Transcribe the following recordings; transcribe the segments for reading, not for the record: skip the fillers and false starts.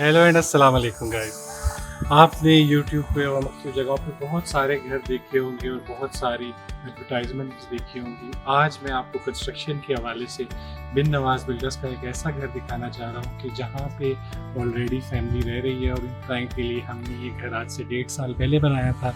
Hello and अस्सलाम वालेकुम guys. आपने यूट्यूब पे और मुख्तलिफ जगहों पे बहुत सारे घर देखे होंगे और बहुत सारी एडवर्टाइजमेंट्स देखी होंगी। आज मैं आपको कंस्ट्रक्शन के हवाले से बिन नवाज बिल्डर्स का एक ऐसा घर दिखाना चाह रहा हूँ कि जहाँ पे ऑलरेडी फैमिली रह रही है और इन क्लाइंट के लिए हमने ये घर आज से 1.5 साल पहले बनाया था।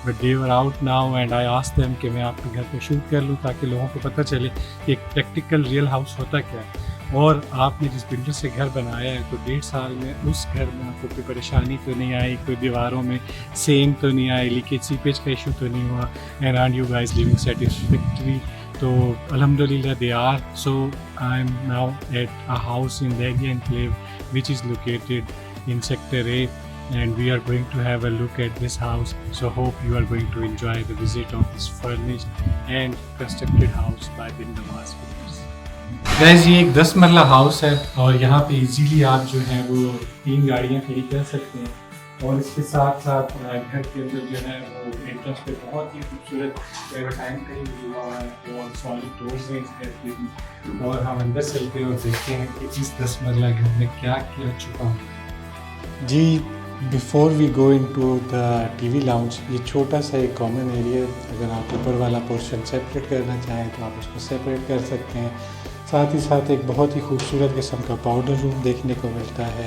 But they were out now and I asked them कि मैं आपके घर पे शूट कर लूँ ताकि लोगों को पता चले कि एक प्रैक्टिकल रियल हाउस होता क्या है। और आपने जिस बिल्डर से घर बनाया है तो 1.5 साल में उस घर में आपको कोई परेशानी तो नहीं आई, कोई दीवारों में सेम तो नहीं आई, लीकेज सीपेज का इशू तो नहीं हुआ, and are you guys living satisfactory. तो अल्हम्दुलिल्लाह they are. So I am now at a house in Dahlia Enclave which is located in Sector A and we are going to have a look at this house. So hope you are going to enjoy the visit of this furnished and constructed house by Bin Nawaz Builders. Guys ये एक 10 मरला house है और यहाँ पे easily आप जो है वो 3 गाड़ियाँ खड़ी कर सकते हैं। और इसके साथ साथ घर के अंदर जो है वो एंट्रेंस पे बहुत ही खूबसूरत टाइम का ही हुआ है और सॉलिड डोर्स हैं इस घर के। और हम अंदर चलते हैं और देखते हैं कि इस 10 मरला घर में क्या क्या छुपा हुआ है। जी before we go into the TV lounge, ये छोटा सा एक कॉमन एरिया, अगर आप ऊपर वाला पोर्शन सेपरेट करना चाहें तो आप उसको सेपरेट कर सकते हैं। साथ ही साथ एक बहुत ही खूबसूरत किस्म का पाउडर रूम देखने को मिलता है।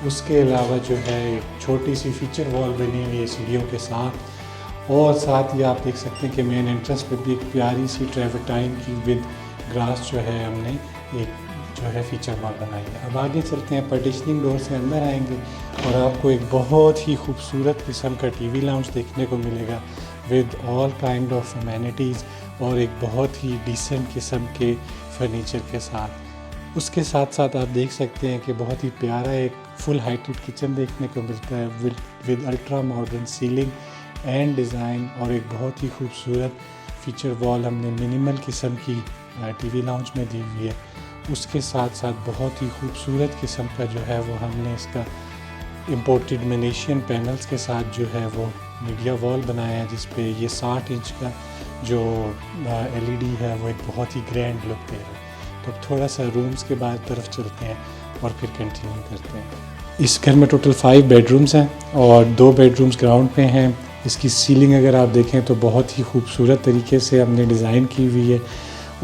उसके अलावा जो है एक छोटी सी फीचर वॉल बनी हुई है सीढ़ियों के साथ। और साथ ही आप देख सकते हैं कि मेन एंट्रेंस पे भी एक प्यारी सी ट्रेवटाइन की विद ग्रास जो है हमने एक जो है फीचर वॉल बनाई है। अब आगे चलते हैं, पार्टीशनिंग डोर से अंदर आएंगे और आपको एक बहुत ही खूबसूरत किस्म का टीवी लाउंज देखने को मिलेगा with all kind of amenities और एक बहुत ही डिसेंट किस्म के फर्नीचर के साथ। उसके साथ साथ आप देख सकते हैं कि बहुत ही प्यारा एक फुल हाइटेड किचन देखने को मिलता है with ultra modern ceiling and design और एक बहुत ही खूबसूरत फीचर वॉल हमने मिनिमल किस्म की टीवी लाउंज में दी हुई है। उसके साथ साथ बहुत ही खूबसूरत किस्म का जो है वो हमने इसका इम्पोर्टेड मिनेशियन पैनल्स के साथ जो है वो मीडिया वॉल बनाया है, जिस पे ये 60 इंच का जो LED है वो एक बहुत ही ग्रैंड लुक दे रहा है। तो थोड़ा सा रूम्स के बाद तरफ चलते हैं और फिर कंटिन्यू करते हैं। इस घर में टोटल 5 बेडरूम्स हैं और 2 बेडरूम्स ग्राउंड पे हैं। इसकी सीलिंग अगर आप देखें तो बहुत ही खूबसूरत तरीके से हमने डिज़ाइन की हुई है।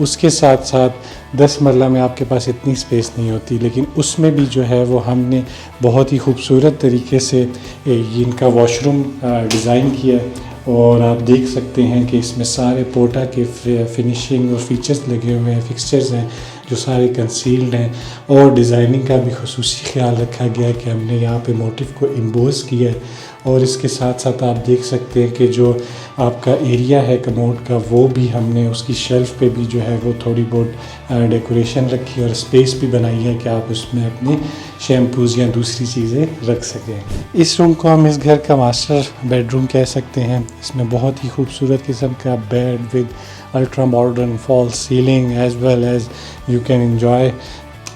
उसके साथ साथ 10 मरला में आपके पास इतनी स्पेस नहीं होती, लेकिन उसमें भी जो है वो हमने बहुत ही खूबसूरत तरीके से इनका वॉशरूम डिज़ाइन किया है। और आप देख सकते हैं कि इसमें सारे पोटा के फिनिशिंग और फीचर्स लगे हुए हैं, फिक्सचर्स हैं जो सारे कंसील्ड हैं। और डिज़ाइनिंग का भी खुसूसी ख्याल रखा गया है कि हमने यहाँ पे मोटिव को इम्बोज किया है। और इसके साथ साथ आप देख सकते हैं कि जो आपका एरिया है कमोड का, वो भी हमने उसकी शेल्फ़ पे भी जो है वो थोड़ी बहुत डेकोरेशन रखी और स्पेस भी बनाई है कि आप उसमें अपने शैम्पूज़ या दूसरी चीज़ें रख सकें। इस रूम को हम इस घर का मास्टर बेडरूम कह सकते हैं। इसमें बहुत ही खूबसूरत किस्म का bed with ultra modern fall ceiling as well as you can enjoy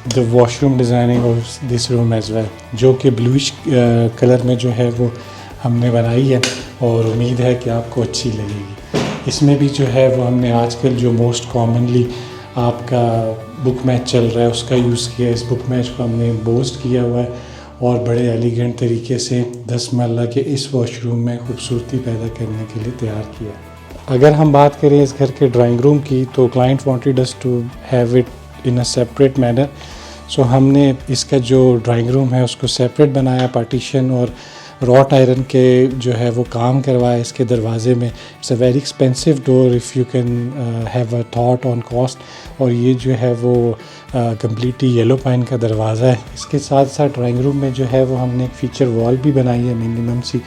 the washroom designing of this room as well, जो कि ब्लूइश कलर में जो है वो हमने बनाई है और उम्मीद है कि आपको अच्छी लगेगी। इसमें भी जो है वो हमने आजकल जो मोस्ट कॉमनली आपका बुक मैच चल रहा है उसका यूज़ किया है। इस बुक मैच को हमने बोस्ट किया हुआ है और बड़े एलिगेंट तरीके से 10 मरला के इस वॉशरूम में खूबसूरती पैदा करने के लिए तैयार किया है। अगर हम बात करें इस घर के ड्राइंग रूम की तो client wanted us to have it in a separate manner. So हमने इसका जो ड्राइंग रूम है उसको सेपरेट बनाया, पार्टीशन और रॉट आयरन के जो है वो काम करवाया इसके दरवाज़े में। It's a very expensive door if you can have a thought on cost. और ये जो है वो कम्प्लीटली येलो पाइन का दरवाज़ा है। इसके साथ साथ ड्राइंग रूम में जो है वो हमने एक फ़ीचर वॉल भी बनाई है मिनिमम सी,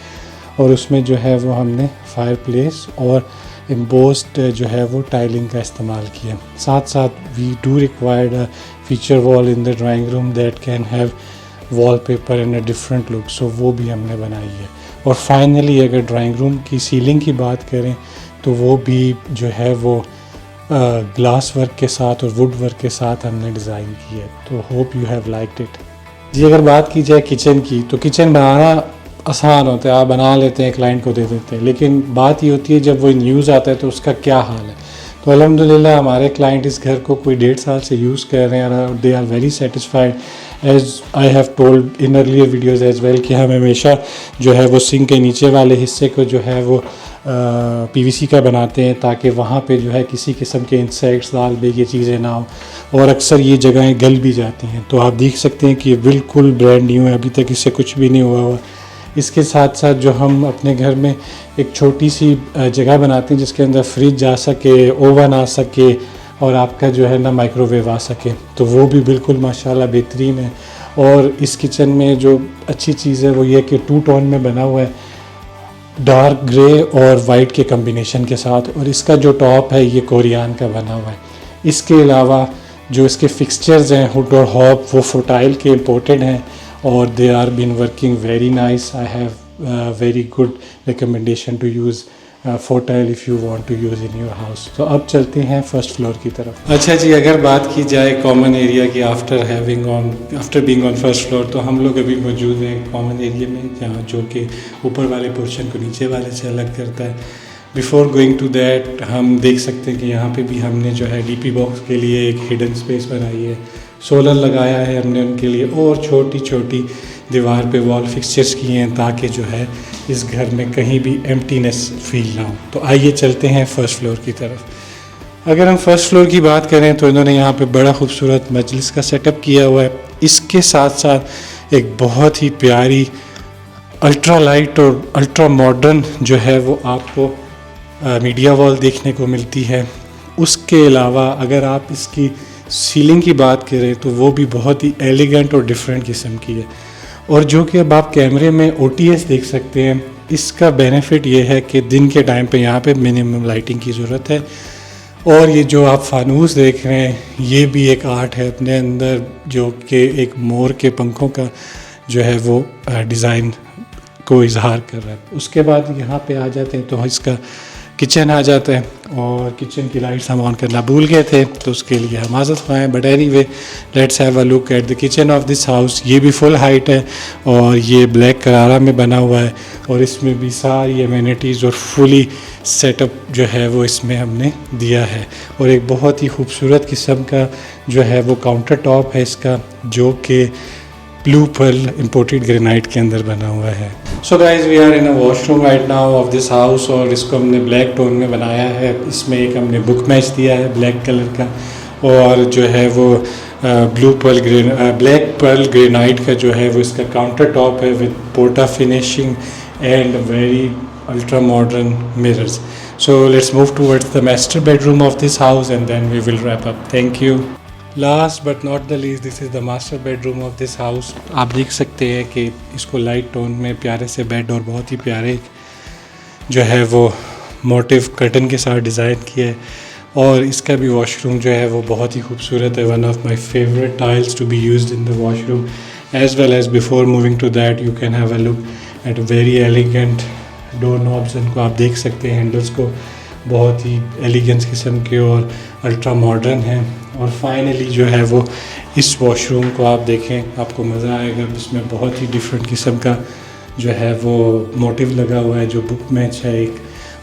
और उसमें जो है वो हमने फायर प्लेस और एम्बोस्ड जो है वो टाइलिंग का इस्तेमाल किया। साथ साथ we do required a feature wall in the drawing room that can have wallpaper in a different look, so वो भी हमने बनाई है। और फाइनली अगर ड्राइंग रूम की सीलिंग की बात करें तो वो भी जो है वो ग्लास वर्क के साथ और वुड वर्क के साथ हमने डिज़ाइन की है। तो hope you have liked it. जी अगर बात की जाए किचन की तो किचन बनाना आसान होता है, आप बना लेते हैं, क्लाइंट को दे देते हैं, लेकिन बात ये होती है जब वो यूज़ आता है तो उसका क्या हाल है। तो अल्हम्दुलिल्लाह हमारे क्लाइंट इस घर को कोई 1.5 साल से यूज़ कर रहे हैं और they are very satisfied as I have told in earlier videos as well कि हम हमेशा जो है वो सिंक के नीचे वाले हिस्से को जो है वो पीवीसी का बनाते हैं ताकि वहाँ पे जो है किसी किस्म के इंसेक्ट्स दाल बेग ये चीज़ें ना हो, और अक्सर ये जगहें गल भी जाती हैं। तो आप देख सकते हैं कि ये बिल्कुल ब्रांड न्यू है, अभी तक इससे कुछ भी नहीं हुआ। इसके साथ साथ जो हम अपने घर में एक छोटी सी जगह बनाते हैं जिसके अंदर फ्रिज जा सके, ओवन आ सके और आपका जो है ना माइक्रोवेव आ सके, तो वो भी बिल्कुल माशाल्लाह बेहतरीन है। और इस किचन में जो अच्छी चीज़ है वो ये कि 2 टोन में बना हुआ है, डार्क ग्रे और वाइट के कम्बिनेशन के साथ, और इसका जो टॉप है ये कोरियान का बना हुआ है। इसके अलावा जो इसके फिक्सचर्स हैं हुड और हॉब वो फोटाइल के इम्पोर्टेड हैं और they are been working very nice. I have very good recommendation to use Fotile if you want to use in your house. तो अब चलते हैं फर्स्ट फ्लोर की तरफ। अच्छा जी, अगर बात की जाए कॉमन एरिया की after being on first floor, तो हम लोग अभी मौजूद हैं कॉमन एरिया में, जहाँ जो कि ऊपर वाले पोर्शन को नीचे वाले से अलग करता है। बिफोर गोइंग टू दैट हम देख सकते हैं कि यहाँ पे भी हमने जो है डीपी बॉक्स के लिए एक हिडन स्पेस बनाई है, सोलर लगाया है हमने उनके लिए, और छोटी छोटी दीवार पे वॉल फिक्सचर्स किए हैं ताकि जो है इस घर में कहीं भी एम्प्टीनेस फील ना हो। तो आइए चलते हैं फर्स्ट फ्लोर की तरफ। अगर हम फर्स्ट फ्लोर की बात करें तो इन्होंने यहाँ पे बड़ा खूबसूरत मजलिस का सेटअप किया हुआ है। इसके साथ साथ एक बहुत ही प्यारी अल्ट्रा लाइट और अल्ट्रा मॉडर्न जो है वो आपको मीडिया वॉल देखने को मिलती है। उसके अलावा अगर आप इसकी सीलिंग की बात करें तो वो भी बहुत ही एलिगेंट और डिफरेंट किस्म की है, और जो कि अब आप कैमरे में OTS देख सकते हैं। इसका बेनिफिट ये है कि दिन के टाइम पे यहाँ पे मिनिमम लाइटिंग की ज़रूरत है। और ये जो आप फानूस देख रहे हैं ये भी एक आर्ट है अपने अंदर, जो कि एक मोर के पंखों का जो है वो डिज़ाइन को इजहार कर रहा है। उसके बाद यहाँ पे आ जाते हैं तो इसका किचन आ जाता है, और किचन की लाइट्स हम ऑन करना भूल गए थे तो उसके लिए हम माज़रत ख्वाहें। But anyway let's have a look at the kitchen of this house. ये भी फुल हाइट है और ये ब्लैक करारा में बना हुआ है, और इसमें भी सारी एमिनिटीज़ और फुली सेटअप जो है वो इसमें हमने दिया है। और एक बहुत ही खूबसूरत किस्म का जो है वो काउंटर टॉप है इसका, जो कि ब्लू पर्ल इम्पोर्टेड ग्रेनाइट के अंदर बना हुआ है। So guys we are in a washroom right now of this house, और इसको हमने ब्लैक टोन में बनाया है। इसमें एक हमने बुक मैच दिया है ब्लैक कलर का, और जो है वो ब्लैक पर्ल ग्रेनाइट का जो है वो इसका काउंटर टॉप है with porta finishing and very ultra modern mirrors. So let's move towards the master bedroom of this house and then we will wrap up. Thank you. Last but not the least, this is the master bedroom of this house. आप देख सकते हैं कि इसको light tone में प्यारे से bed और बहुत ही प्यारे जो है वो मोटिव कर्टन के साथ डिज़ाइन किया है, और इसका भी वॉशरूम जो है वो बहुत ही खूबसूरत है। One of my favourite tiles to be used in the washroom. As well as before moving to that you can have a look at very elegant door knobs. इनको आप देख सकते हैं, हैंडल्स को बहुत ही एलिगेंस किस्म के और अल्ट्रा मॉडर्न हैं। और फाइनली जो है वो इस वॉशरूम को आप देखें, आपको मज़ा आएगा। इसमें बहुत ही डिफरेंट किस्म का जो है वो मोटिव लगा हुआ है, जो बुक मैच है एक,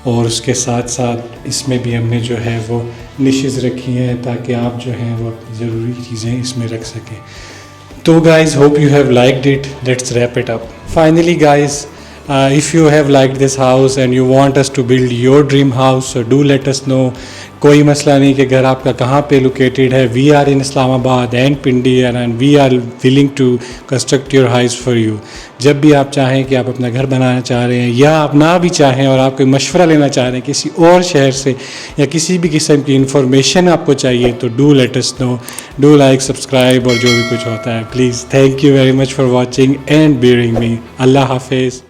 और उसके साथ साथ इसमें भी हमने जो है वो निशेज़ रखी हैं ताकि आप जो हैं वो अपनी ज़रूरी चीज़ें इसमें रख सकें। तो guys hope you have liked it, let's wrap it up. Finally guys, if you have liked this house and you want us to build your dream house, so do let us know. कोई मसला नहीं कि घर आपका कहाँ पे located है। We are in Islamabad and Pindi and we are willing to construct your house for you. जब भी आप चाहें कि आप अपना घर बनाना चाह रहे हैं, या आप ना भी चाहें और आप कोई मशवरा लेना चाह रहे हैं किसी और शहर से, या किसी भी किस्म की इंफॉर्मेशन आपको चाहिए, तो do let us know, do like, subscribe और जो भी कुछ होता है please. Thank you very much for watching and bearing me. अल्लाह हाफिज़।